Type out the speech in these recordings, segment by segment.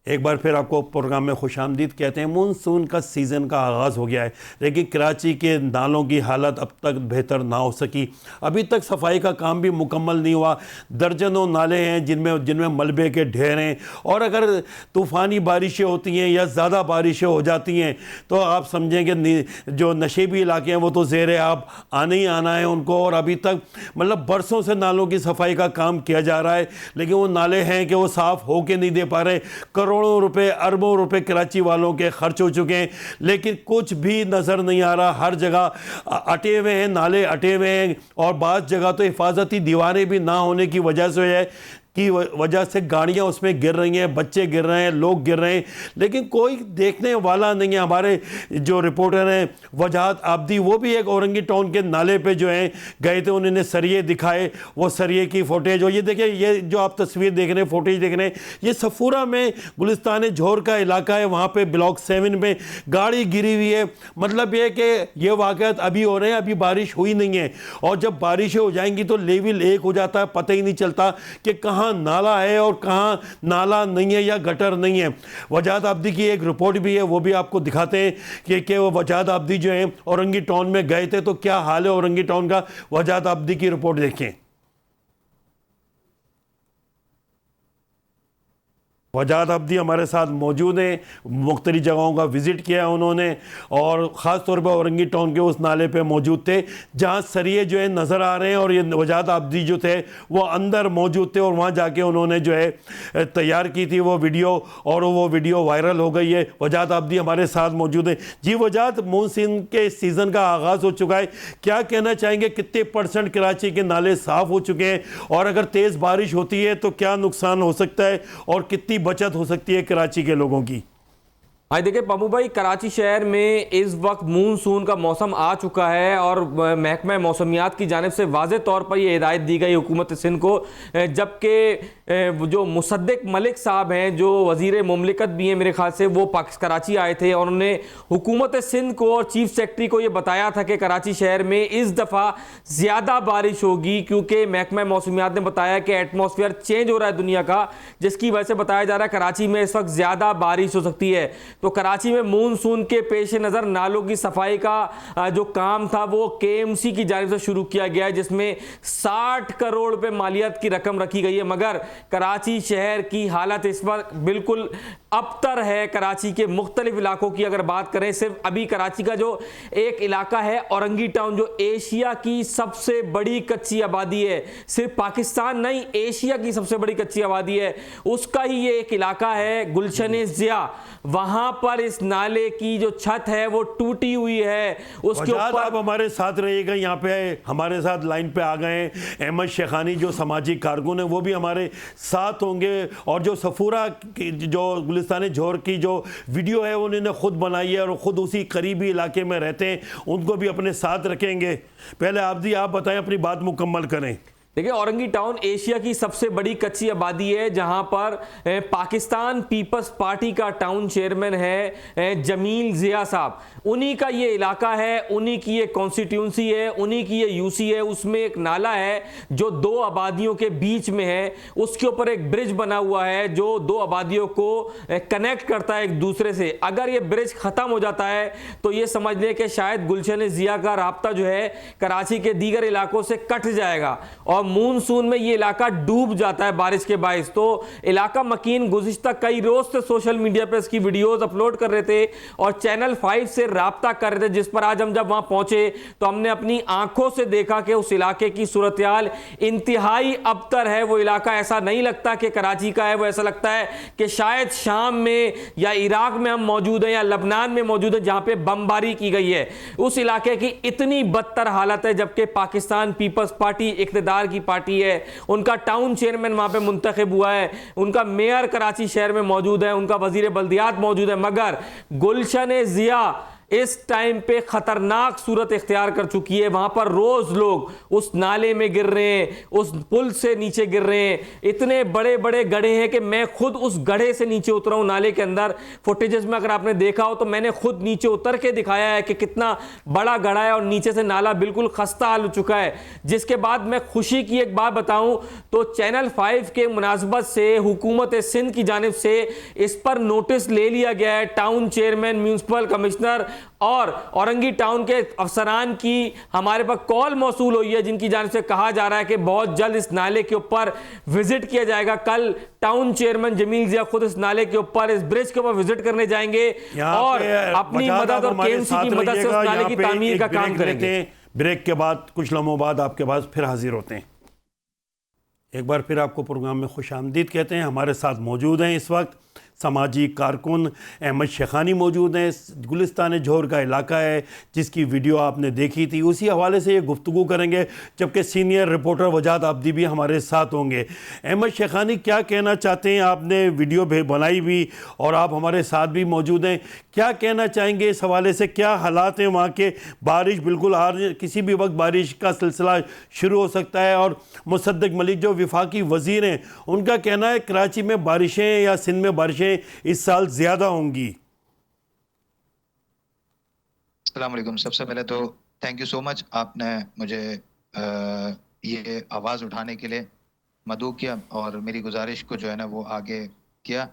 एक बार फिर आपको प्रोग्राम में खुशामदीद कहते हैं। मानसून का सीज़न का आगाज़ हो गया है, लेकिन कराची के नालों की हालत अब तक बेहतर ना हो सकी। अभी तक सफाई का काम भी मुकम्मल नहीं हुआ। दर्जनों नाले हैं जिनमें मलबे के ढेर हैं, और अगर तूफ़ानी बारिशें होती हैं या ज़्यादा बारिशें हो जाती हैं तो आप समझें कि जो नशेबी इलाके हैं वो तो ज़ेरे आप आने ही आना है उनको। और अभी तक मतलब बरसों से नालों की सफाई का काम किया जा रहा है, लेकिन वो नाले हैं कि वो साफ़ होके नहीं दे पा रहे। करोड़ों रुपए, अरबों रुपए कराची वालों के खर्च हो चुके हैं, लेकिन कुछ भी नज़र नहीं आ रहा। हर जगह अटे हुए हैं, नाले अटे हुए हैं, और बाज़ जगह तो हिफाजती दीवारें भी ना होने की वजह से गाड़ियां उसमें गिर रही हैं, बच्चे गिर रहे हैं, लोग गिर रहे हैं, लेकिन कोई देखने वाला नहीं है। हमारे जो रिपोर्टर हैं वजाहत आबदी, वो भी एक औरंगी टाउन के नाले पे जो हैं गए थे, उन्होंने सरिये दिखाए, वो सरिये की फुटेज। और ये देखिए, ये जो आप तस्वीर देख रहे हैं, फुटेज देख रहे हैं, ये सफूरा में गुलिस्तान झोर का इलाका है। वहाँ पर ब्लॉक 7 में गाड़ी गिरी हुई है। मतलब ये कि ये वाक़यात अभी हो रहे हैं, अभी बारिश हुई नहीं है, और जब बारिशें हो जाएंगी तो लेवल 1 हो जाता है, पता ही नहीं चलता कि कहाँ नाला है और कहाँ नाला नहीं है या गटर नहीं है। वजाहत आबदी की एक रिपोर्ट भी है, वो भी आपको दिखाते हैं कि वो वजाहत आबदी जो है औरंगी टाउन में गए थे तो क्या हाल है औरंगी टाउन का। वजाहत आबदी की रिपोर्ट देखें। वजाहत आबदी हमारे साथ मौजूद हैं, मुख्तलिफ जगहों का विज़िट किया है उन्होंने, और ख़ास तौर पर औरंगी टाउन के उस नाले पे मौजूद थे जहाँ सरिये जो है नज़र आ रहे हैं। और ये वजाहत आबदी जो थे वो अंदर मौजूद थे, और वहाँ जाके उन्होंने जो है तैयार की थी वो वीडियो, और वो वीडियो वायरल हो गई है। वजाहत आबदी हमारे साथ मौजूद है। जी वजाहत, मानसून के सीज़न का आगाज़ हो चुका है, क्या कहना चाहेंगे, कितने % कराची के नाले साफ़ हो चुके हैं, और अगर तेज़ बारिश होती है तो क्या नुकसान हो सकता है और कितनी बचत हो सकती है कराची के लोगों की? भाई देखिए पप्पू भाई, कराची शहर में इस वक्त मानसून का मौसम आ चुका है, और महकमा मौसमियात की जानिब से वाज़े तौर पर यह हिदायत दी गई हुकूमत सिंध को, जबकि जो मुसद्दिक मलिक साहब हैं जो वज़ीर मुमलिकत भी हैं मेरे ख्याल से, वो कराची आए थे, और उन्होंने हुकूमत सिंध को और चीफ सेक्रेटरी को ये बताया था कि कराची शहर में इस दफ़ा ज़्यादा बारिश होगी, क्योंकि महकमा मौसमियात ने बताया कि एटमॉस्फेयर चेंज हो रहा है दुनिया का, जिसकी वजह से बताया जा रहा है कराची में इस वक्त ज़्यादा बारिश हो सकती है। तो कराची में मानसून के पेश नज़र नालों की सफाई का जो काम था वो KMC की जानिब से शुरू किया गया है, जिसमें 60 करोड़ रुपए मालियत की रकम रखी गई है। मगर कराची शहर की हालत इस वक्त बिल्कुल अबतर है। कराची के मुख्तलिफ इलाकों की अगर बात करें, सिर्फ अभी कराची का जो एक इलाका है औरंगी टाउन, जो एशिया की सबसे बड़ी कच्ची आबादी है, सिर्फ पाकिस्तान नहीं एशिया की सबसे बड़ी कच्ची आबादी है, उसका ही ये एक इलाका है गुलशन ज़िया। वहां पर इस नाले की जो छत है वो टूटी हुई है, उसके ऊपर आप हमारे साथ रहिएगा। यहाँ पे हमारे साथ लाइन पे आ गए अहमद शेखानी, जो सामाजिक कारकुन है, वो भी हमारे साथ होंगे। और जो सफूरा की जो गुलिस्तान झोर की जो वीडियो है उन्होंने खुद बनाई है, और ख़ुद उसी करीबी इलाके में रहते हैं, उनको भी अपने साथ रखेंगे। पहले आप बताएं, अपनी बात मुकम्मल करें। देखिए, औरंगी टाउन एशिया की सबसे बड़ी कच्ची आबादी है, जहां पर पाकिस्तान पीपल्स पार्टी का टाउन चेयरमैन है जमील ज़िया साहब। उन्हीं का ये इलाका है, उन्हीं की ये कॉन्स्टिट्यूंसी है, उन्हीं की ये यूसी है। उसमें एक नाला है जो 2 आबादियों के बीच में है, उसके ऊपर एक ब्रिज बना हुआ है जो 2 आबादियों को कनेक्ट करता है एक दूसरे से। अगर ये ब्रिज ख़त्म हो जाता है तो ये समझ लें कि शायद गुलशन ज़िया का राब्ता जो है कराची के दीगर इलाकों से कट जाएगा, और मानसून में ये इलाका डूब जाता है बारिश के बायस। तो इलाका मकीन गुज़िश्ता कई रोज से सोशल मीडिया पे इसकी वीडियोस अपलोड कर रहे थे और चैनल 5 से राब्ता कर रहे थे, जिस पर आज हम जब वहां पहुंचे तो हमने अपनी आंखों से देखा कि उस इलाके की सूरत-ए-हाल इंतहाई अबतर है। वो इलाका ऐसा नहीं लगता कि कराची का है, वो ऐसा लगता है कि शायद शाम में या इराक में हम मौजूद हैं या लबनान में मौजूद है, जहां पे बमबारी की गई है। उस इलाके की इतनी बदतर हालत है, जबकि पाकिस्तान पीपल्स पार्टी इक़्तिदार की पार्टी है, उनका टाउन चेयरमैन वहां पे मुंतखब हुआ है, उनका मेयर कराची शहर में मौजूद है, उनका वजीर बल्दियात मौजूद है, मगर गुलशन ज़िया इस टाइम पे खतरनाक सूरत इख्तियार कर चुकी है। वहां पर रोज लोग उस नाले में गिर रहे हैं, उस पुल से नीचे गिर रहे हैं। इतने बड़े बड़े गड्ढे हैं कि मैं खुद उस गड्ढे से नीचे उतरा हूं नाले के अंदर। फुटेजेस में अगर आपने देखा हो तो मैंने खुद नीचे उतर के दिखाया है कि कितना बड़ा गड्ढा है और नीचे से नाला बिल्कुल खस्ता हाल हो चुका है। जिसके बाद मैं खुशी की एक बात बताऊं तो चैनल 5 के मुनासबत से हुकूमत सिंध की जानिब से इस पर नोटिस ले लिया गया है। टाउन चेयरमैन, म्यूनिसिपल कमिश्नर और औरंगी टाउन के अफसरान की हमारे पास कॉल मौसूल हुई है, जिनकी जानिब से कहा जा रहा है कि बहुत जल्द इस नाले के ऊपर विजिट किया जाएगा। कल टाउन चेयरमैन जमील जिया खुद इस नाले के ऊपर, इस ब्रिज के ऊपर विजिट करने जाएंगे और अपनी मदद और केएमसी की मदद से उस नाले की तामीर का काम करेंगे। ब्रेक के बाद कुछ लम्हों बाद आपके पास फिर हाजिर होते हैं। एक बार फिर आपको प्रोग्राम में खुशामदीद कहते हैं। हमारे साथ मौजूद हैं इस वक्त समाजी कारकुन अहमद शेखानी मौजूद हैं। गुलिस्तान जोहर का इलाका है जिसकी वीडियो आपने देखी थी, उसी हवाले से ये गुफ्तगू करेंगे, जबकि सीनियर रिपोर्टर वजाद आब्दी भी हमारे साथ होंगे। अहमद शेखानी, क्या कहना चाहते हैं? आपने वीडियो बनाई भी और आप हमारे साथ भी मौजूद हैं, क्या कहना चाहेंगे इस हवाले से? क्या हालात हैं वहाँ के? बारिश बिल्कुल किसी भी वक्त बारिश का सिलसिला शुरू हो सकता है और मुसद्दक मलिक जो वफाकी वज़ीर हैं उनका कहना है कराची में बारिशें या सिंध में बारिशें इस साल ज्यादा होंगी। अस्सलाम वालेकुम। सबसे पहले तो थैंक यू सो मच, आपने मुझे ये आवाज़ उठाने के लिए मदऊ किया और मेरी गुजारिश को जो है ना वो आगे किया।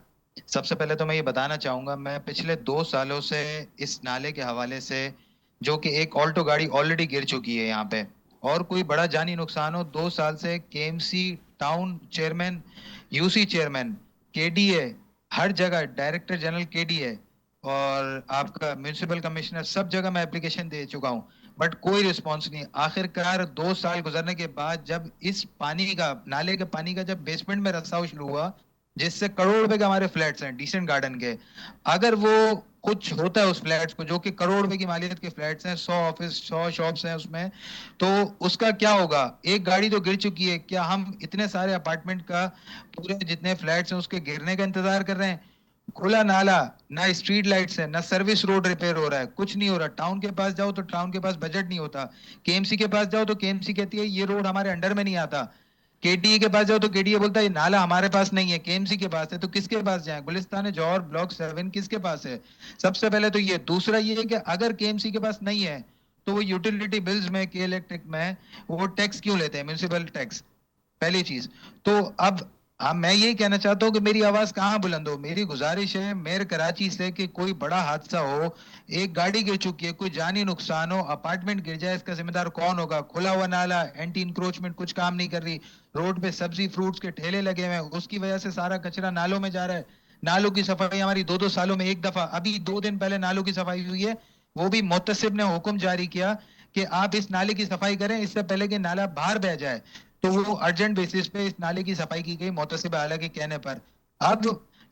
सबसे पहले तो मैं ये बताना चाहूँगा, मैं पिछले 2 सालों से इस नाले के हवाले से, जो कि एक ऑल्टो गाड़ी ऑलरेडी गिर चुकी है यहाँ पे और कोई बड़ा जानी नुकसान हो, 2 साल से KMC, town chairman, UC chairman, KDA, हर जगह डायरेक्टर जनरल केडीए और आपका म्यूनिसिपल कमिश्नर, सब जगह मैं एप्लीकेशन दे चुका हूँ, बट कोई रिस्पांस नहीं। आखिरकार 2 साल गुजरने के बाद जब इस पानी का, नाले के पानी का जब बेसमेंट में रसाव शुरू हुआ, जिससे करोड़ रुपए के हमारे फ्लैट्स हैं डिसेंट गार्डन के, अगर वो कुछ होता है उस फ्लैट्स को, जो कि करोड़ रुपए की मालियत के फ्लैट्स हैं, 100 ऑफिस, 100 शॉप्स हैं उसमें, तो उसका क्या होगा? एक गाड़ी तो गिर चुकी है, क्या हम इतने सारे अपार्टमेंट का, पूरे जितने फ्लैट्स हैं उसके गिरने का इंतजार कर रहे हैं? खुला नाला, ना स्ट्रीट लाइट्स है, ना सर्विस रोड रिपेयर हो रहा है, कुछ नहीं हो रहा। टाउन के पास जाओ तो टाउन के पास बजट नहीं होता, केएमसी के पास जाओ तो केएमसी कहती है ये रोड हमारे अंडर में नहीं आता, केडीए के पास जाओ तो केडीए बोलता है ये नाला हमारे पास नहीं है, केएमसी के पास है। तो किसके पास जाएं? गुलिस्तान जौहर ब्लॉक 7 किसके पास है? सबसे पहले तो ये। दूसरा ये है कि अगर केएमसी के पास नहीं है तो वो यूटिलिटी बिल्स में, के इलेक्ट्रिक में वो टैक्स क्यों लेते हैं, म्यूनिसिपल टैक्स? पहली चीज तो अब मैं यही कहना चाहता हूँ कि मेरी आवाज कहाँ बुलंद हो। मेरी गुजारिश है मेयर कराची से कि कोई बड़ा हादसा हो, एक गाड़ी गिर चुकी है, कोई जानी नुकसान हो, अपार्टमेंट गिर जाए, इसका जिम्मेदार कौन होगा? खुला हुआ नाला, एंटी इंक्रोचमेंट कुछ काम नहीं कर रही, रोड पे सब्जी फ्रूट्स के ठेले लगे हुए हैं, उसकी वजह से सारा कचरा नालों में जा रहा है। नालों की सफाई हमारी 2-2 सालों में एक दफा, अभी 2 दिन पहले नालों की सफाई हुई है, वो भी मुतसिब ने हुक्म जारी किया कि आप इस नाले की सफाई करें इससे पहले कि नाला बाहर बह जाए, तो वो अर्जेंट बेसिस पे इस नाले की सफाई की गई मुतसिब आला के कहने पर। अब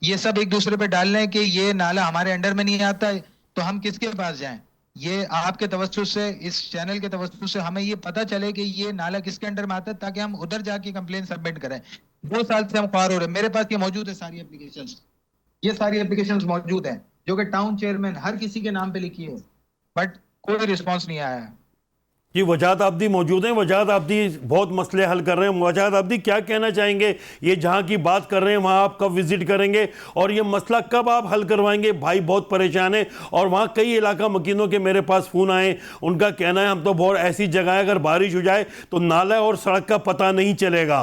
ये सब एक दूसरे पे डाल रहे हैं कि ये नाला हमारे अंडर में नहीं आता है, तो हम किसके पास जाएं? ये आपके तवज्जुह से, इस चैनल के तवज्जुह से हमें ये पता चले कि ये नाला किसके अंडर में आता है, ताकि हम उधर जाके कंप्लेन सबमिट करें। 2 साल से हम ख्वार हो रहे हैं। मेरे पास ये मौजूद है सारी एप्लीकेशंस, ये सारी एप्लीकेशंस मौजूद हैं जो कि टाउन चेयरमैन हर किसी के नाम पे लिखी है, बट कोई रिस्पॉन्स नहीं आया है। जी, वजाद आब्दी मौजूद हैं। वजाद आब्दी बहुत मसले हल कर रहे हैं। वजाद आब्दी, क्या कहना चाहेंगे? ये जहाँ की बात कर रहे हैं वहाँ आप कब विजिट करेंगे और ये मसला कब आप हल करवाएंगे? भाई बहुत परेशान है और वहाँ कई इलाका मकीनों के मेरे पास फ़ोन आए, उनका कहना है हम तो बहुत ऐसी जगह है अगर बारिश हो जाए तो नाला और सड़क का पता नहीं चलेगा।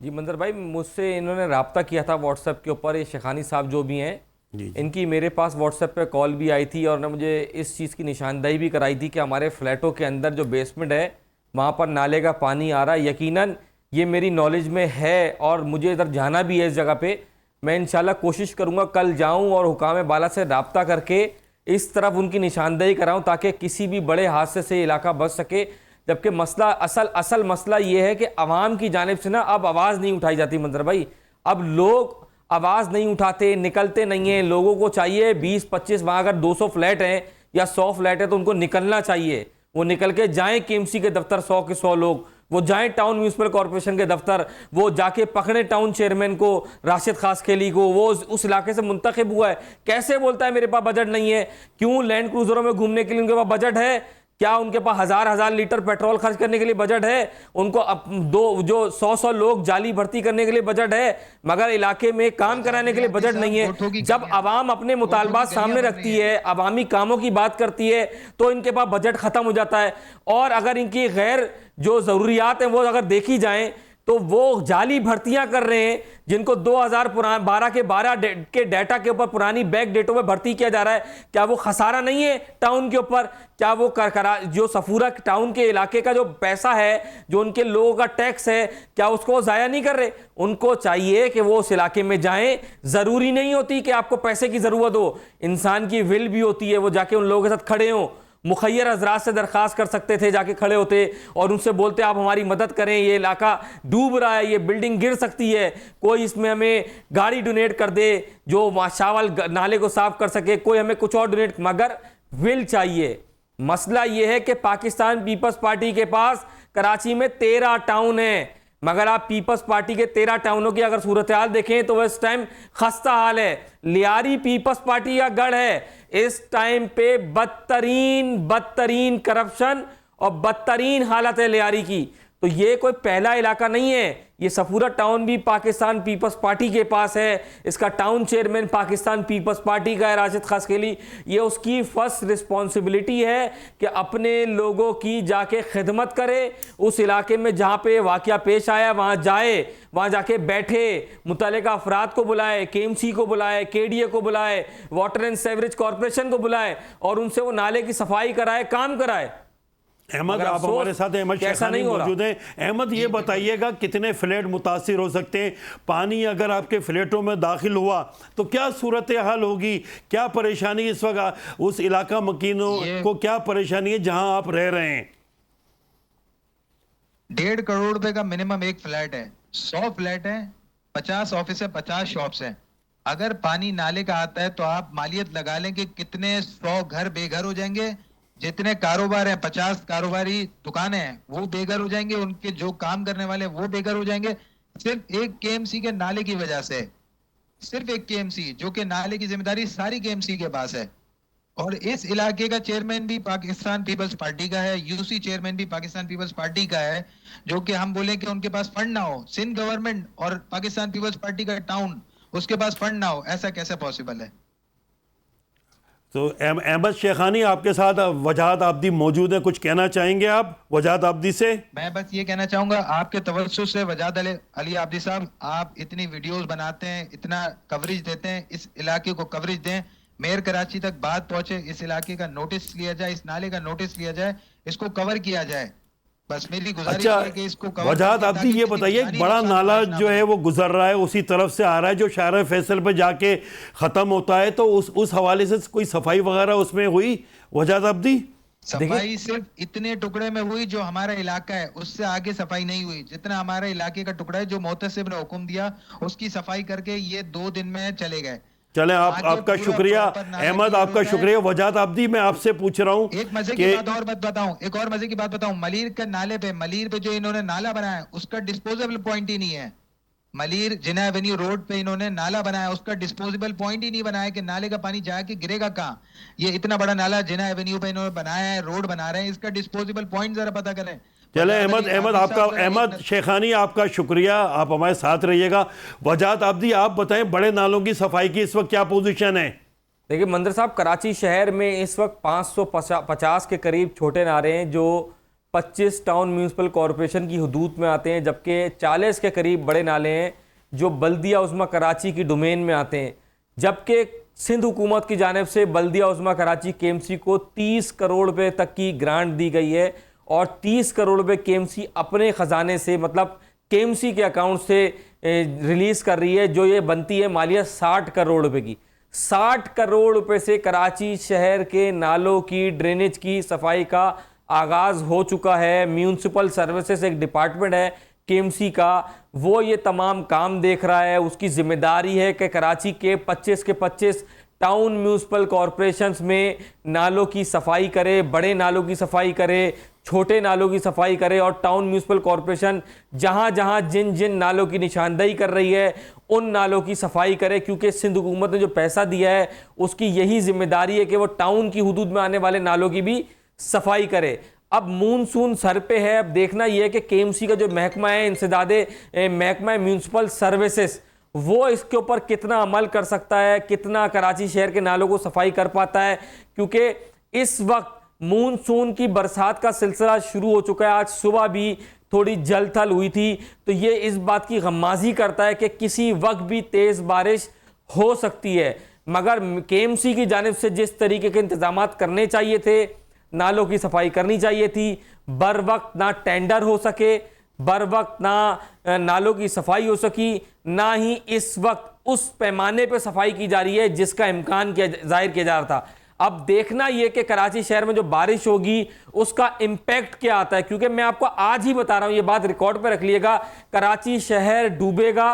जी मंजर भाई, मुझसे इन्होंने रब्ता किया था व्हाट्सएप के ऊपर, ये शेखानी साहब जो भी हैं, इनकी मेरे पास व्हाट्सएप पे कॉल भी आई थी और ने मुझे इस चीज़ की निशानदेही भी कराई थी कि हमारे फ्लैटों के अंदर जो बेसमेंट है वहाँ पर नाले का पानी आ रहा है। यकीनन ये मेरी नॉलेज में है और मुझे इधर जाना भी है इस जगह पे। मैं इंशाल्लाह कोशिश करूँगा कल जाऊँ और हुकाम बाला से रब्ता करके इस तरफ उनकी निशानदेही कराऊँ ताकि किसी भी बड़े हादसे से इलाका बच सके। जबकि मसला, असल मसला ये है कि अवाम की जानिब से ना अब आवाज़ नहीं उठाई जाती मंजर भाई। अब लोग आवाज़ नहीं उठाते, निकलते नहीं हैं। लोगों को चाहिए 20-25, वहाँ अगर 200 फ्लैट हैं या 100 फ्लैट है तो उनको निकलना चाहिए, वो निकल के जाएं केएमसी के दफ्तर, 100 के 100 लोग वो जाएं टाउन म्यूनिसिपल कॉर्पोरेशन के दफ्तर, वो जाके पकड़े टाउन चेयरमैन को, राशिद खासखेली को, वो उस इलाके से मुंतखब हुआ है। कैसे बोलता है मेरे पास बजट नहीं है? क्यों लैंड क्रूजरों में घूमने के लिए उनके पास बजट है? क्या उनके पास हजार लीटर पेट्रोल खर्च करने के लिए बजट है? उनको जो 100 लोग जाली भर्ती करने के लिए बजट है, मगर इलाके में काम कराने के लिए बजट नहीं है। जब आवाम अपने मुतालबात सामने रखती है, अवामी कामों की बात करती है, तो इनके पास बजट खत्म हो जाता है। और अगर इनकी गैर जो जरूरियात हैं वो अगर देखी जाएं तो वो जाली भर्तियां कर रहे हैं, जिनको 2012 के डाटा के ऊपर पुरानी बैक डेटों में भर्ती किया जा रहा है। क्या वो खसारा नहीं है टाउन के ऊपर? क्या वो जो सफूरा टाउन के इलाके का जो पैसा है, जो उनके लोगों का टैक्स है, क्या उसको जाया नहीं कर रहे? उनको चाहिए कि वो उस इलाके में जाएं। जरूरी नहीं होती कि आपको पैसे की जरूरत हो, इंसान की विल भी होती है, वो जाके उन लोगों के साथ खड़े हों। मुखैर हजरात से दरख्वास्त कर सकते थे, जाके खड़े होते और उनसे बोलते आप हमारी मदद करें, ये इलाका डूब रहा है, ये बिल्डिंग गिर सकती है, कोई इसमें हमें गाड़ी डोनेट कर दे जो शावल नाले को साफ कर सके, कोई हमें कुछ और डोनेट, मगर विल चाहिए। मसला ये है कि पाकिस्तान पीपल्स पार्टी के पास कराची में 13 टाउन है, मगर आप पीपल्स पार्टी के 13 टाउनों की अगर सूरत हाल देखें तो इस टाइम खस्ता हाल है। लियारी पीपल्स पार्टी का गढ़ है, इस टाइम पे बदतरीन करप्शन और बदतरीन हालत है लियारी की। तो ये कोई पहला इलाका नहीं है, ये सफूरा टाउन भी पाकिस्तान पीपल्स पार्टी के पास है। इसका town chairman Pakistan Peoples Party का है, राशिद खासखेली। ये उसकी फर्स्ट रिस्पॉन्सिबिलिटी है कि अपने लोगों की जाके खिदमत करे, उस इलाके में जहाँ पे वाकया पेश आया वहाँ जाए, वहाँ जाके बैठे, मुतल्लिका अफराद को बुलाए, KMC को बुलाए, KDA को बुलाए, वाटर एंड सेवरेज कॉरपोरेशन को बुलाए और उनसे वो नाले की सफाई कराए, काम कराए। अहमद, आप हमारे साथ अहमद शेखानी मौजूद हैं। अहमद, ये बताइएगा कितने फ्लैट मुतासिर हो सकते हैं? पानी अगर आपके फ्लैटों में दाखिल हुआ तो क्या सूरत हाल होगी? क्या परेशानी इस वक्त उस इलाका मकीनों को क्या परेशानी है जहां आप रह रहे हैं? 1.5 करोड़ रुपए का मिनिमम एक फ्लैट है, 100 फ्लैट है, 50 ऑफिस है, 50 शॉप्स है। अगर पानी नाले का आता है तो आप मालियत लगा लें कि कितने 100 घर बेघर हो जाएंगे। जितने कारोबार हैं, 50 कारोबारी दुकानें हैं, वो बेघर हो जाएंगे, उनके जो काम करने वाले वो बेघर हो जाएंगे, सिर्फ एक KMC के नाले की वजह से। सिर्फ एक KMC, जो कि नाले की जिम्मेदारी सारी KMC के पास है। और इस इलाके का चेयरमैन भी पाकिस्तान पीपल्स पार्टी का है, UC चेयरमैन भी पाकिस्तान पीपल्स पार्टी का है। जो कि हम बोले कि उनके पास फंड ना हो, सिंध गवर्नमेंट और पाकिस्तान पीपल्स पार्टी का टाउन, उसके पास फंड ना हो, ऐसा कैसे पॉसिबल है? तो अहमद शेखानी आपके साथ वजाहत आब्दी मौजूद है, कुछ कहना चाहेंगे आप वजाहत आब्दी से? मैं बस ये कहना चाहूंगा आपके तवज्जुह से वजाहत अली आब्दी साहब, आप इतनी वीडियोस बनाते हैं, इतना कवरेज देते हैं, इस इलाके को कवरेज दें, मेयर कराची तक बात पहुंचे, इस इलाके का नोटिस लिया जाए, इस नाले का नोटिस लिया जाए, इसको कवर किया जाए। बस मेरी गुजारिश है कि इसको कवर वजाहत आब्दी, ये बताइए, बड़ा नाला जो है वो गुजर रहा है, उसी तरफ से आ रहा है जो शाहर फैसल पे जाके ख़त्म होता है, तो उस हवाले से कोई सफाई वगैरह उसमें हुई वजाहत आब्दी? सफाई सिर्फ इतने टुकड़े में हुई जो हमारा इलाका है, उससे आगे सफाई नहीं हुई। जितना हमारे इलाके का टुकड़ा है, जो मोहतसिब ने हुक्म दिया, उसकी सफाई करके ये 2 दिन में चले गए। चले, आपका शुक्रिया अहमद, आपका शुक्रिया। वजाहत आब्दी, मैं आपसे पूछ रहा हूँ, एक मजे की बात और बताऊं, एक और मजे की बात बताऊं, मलीर के नाले पे, मलीर पे जो इन्होंने नाला बनाया है, उसका डिस्पोजेबल पॉइंट ही नहीं है। मलीर जिना एवेन्यू रोड पे इन्होंने नाला बनाया, उसका डिस्पोजेबल पॉइंट ही नहीं बनाया कि नाले का पानी जाके गिरेगा कहाँ। ये इतना बड़ा नाला जिना एवेन्यू पे इन्होंने बनाया है, रोड बना रहे हैं, इसका डिस्पोजेबल पॉइंट जरा पता करें। चले अहमद शेखानी, आपका शुक्रिया, आप हमारे साथ रहिएगा। वजाहत आब्दी, आप बताएं, बड़े नालों की सफाई की इस वक्त क्या पोजीशन है? देखिए मंदर साहब, कराची शहर में इस वक्त 550 के करीब छोटे नाले हैं जो 25 टाउन म्यूनिसिपल कॉरपोरेशन की हदूद में आते हैं, जबकि 40 के करीब बड़े नाले हैं जो बल्दिया उज़्मा कराची की डोमेन में आते हैं। जबकि सिंध हुकूमत की जानिब से बल्दिया उज़्मा कराची KMC को 30 करोड़ रुपए तक की ग्रांट दी गई है और 30 करोड़ रुपए KMC अपने ख़जाने से, मतलब KMC के अकाउंट से रिलीज़ कर रही है, जो ये बनती है मालियत 60 करोड़ रुपए की। 60 करोड़ रुपए से कराची शहर के नालों की, ड्रेनेज की सफाई का आगाज़ हो चुका है। म्यूनसिपल सर्विसेज एक डिपार्टमेंट है KMC का, वो ये तमाम काम देख रहा है। उसकी जिम्मेदारी है कि कराची के 25 के 25 टाउन म्यूनिसिपल कॉरपोरेशंस में नालों की सफाई करे, बड़े नालों की सफाई करे, छोटे नालों की सफाई करे और टाउन म्यूनिसिपल कॉरपोरेशन जहां जहां जिन जिन नालों की निशानदेही कर रही है उन नालों की सफाई करे, क्योंकि सिंध हुकूमत ने जो पैसा दिया है उसकी यही जिम्मेदारी है कि वो टाउन की हुदूद में आने वाले नालों की भी सफाई करे। अब मूनसून सर पे है, अब देखना यह है कि केएमसी का जो महकमा है इंसदादे महकमा म्यूनिसिपल सर्विसेज, वो इसके ऊपर कितना अमल कर सकता है, कितना कराची शहर के नालों को सफाई कर पाता है, क्योंकि इस वक्त मूनसून की बरसात का सिलसिला शुरू हो चुका है। आज सुबह भी थोड़ी जलथल हुई थी, तो ये इस बात की गम्माजी करता है कि किसी वक्त भी तेज बारिश हो सकती है। मगर केएमसी की जानिब से जिस तरीके के इंतजाम करने चाहिए थे, नालों की सफाई करनी चाहिए थी, बर वक्त ना टेंडर हो सके, बर वक्त ना नालों की सफाई हो सकी, ना ही इस वक्त उस पैमाने पे सफाई की जा रही है जिसका इम्कान जाहिर किया जा रहा था। अब देखना यह कि कराची शहर में जो बारिश होगी उसका इंपैक्ट क्या आता है, क्योंकि मैं आपको आज ही बता रहा हूं, ये बात रिकॉर्ड पे रख लिएगा, कराची शहर डूबेगा,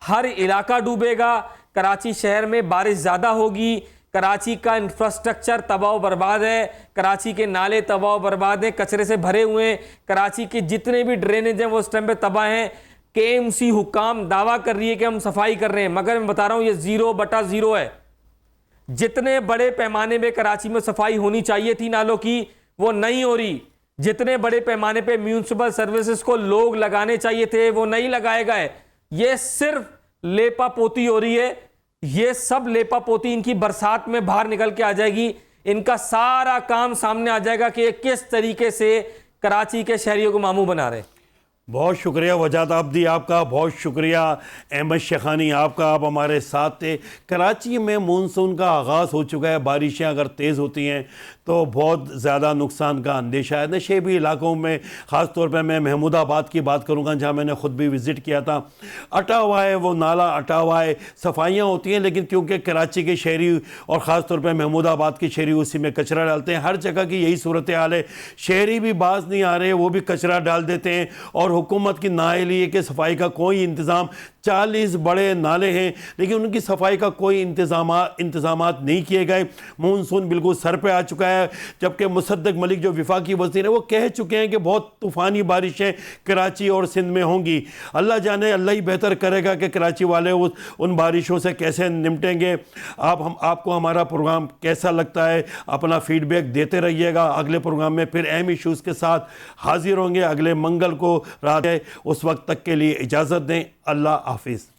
हर इलाका डूबेगा। कराची शहर में बारिश ज्यादा होगी, कराची का इंफ्रास्ट्रक्चर तबाह बर्बाद है, कराची के नाले तबाह बर्बाद हैं, कचरे से भरे हुए हैं, कराची के जितने भी ड्रेनेज हैं वो उस टाइम पे तबाह हैं। केएमसी हुकाम दावा कर रही है कि हम सफाई कर रहे हैं, मगर मैं बता रहा हूं ये 0/0 है। जितने बड़े पैमाने में कराची में सफाई होनी चाहिए थी नालों की, वो नहीं हो रही। जितने बड़े पैमाने पे म्यूनिसिपल सर्विसेज को लोग लगाने चाहिए थे वो नहीं लगाए गए। ये सिर्फ लेपा पोती हो रही है। ये सब लेपा पोती इनकी बरसात में बाहर निकल के आ जाएगी, इनका सारा काम सामने आ जाएगा कि ये किस तरीके से कराची के शहरियों को मामू बना रहे। बहुत शुक्रिया वजाद आबदी आपका, बहुत शुक्रिया अहमद शेखानी आपका, आप हमारे साथ थे। कराची में मानसून का आगाज़ हो चुका है, बारिशें अगर तेज़ होती हैं तो बहुत ज़्यादा नुकसान का अंदेशा है। नशेबी इलाकों में ख़ास तौर पर मैं महमूदाबाद की बात करूँगा, जहाँ मैंने ख़ुद भी विज़िट किया था। अटा हुआ है वो नाला, अटा हुआ है, सफाइयाँ होती हैं, लेकिन क्योंकि कराची के शहरी और ख़ास तौर पर महमूदाबाद के शहरी उसी में कचरा डालते हैं। हर जगह की यही सूरत हाल है, शहरी भी बाज नहीं आ रहे, वो भी कचरा डाल देते हैं और हुकूमत की नाअहली है कि सफाई का कोई इंतज़ाम। 40 बड़े नाले हैं लेकिन उनकी सफाई का कोई इंतज़ामात नहीं किए गए। मानसून बिल्कुल सर पे आ चुका है, जबकि मुसद्दक मलिक जो विफाकी वज़ीर है वो कह चुके हैं कि बहुत तूफ़ानी बारिशें कराची और सिंध में होंगी। अल्लाह जाने, अल्लाह ही बेहतर करेगा कि कराची वाले उन बारिशों से कैसे निपटेंगे। आपको हमारा प्रोग्राम कैसा लगता है, अपना फीडबैक देते रहिएगा। अगले प्रोग्राम में फिर अहम इशूज़ के साथ हाजिर होंगे। अगले मंगल को रात है, उस वक्त तक के लिए इजाज़त दें। अल्लाह हाफिज़।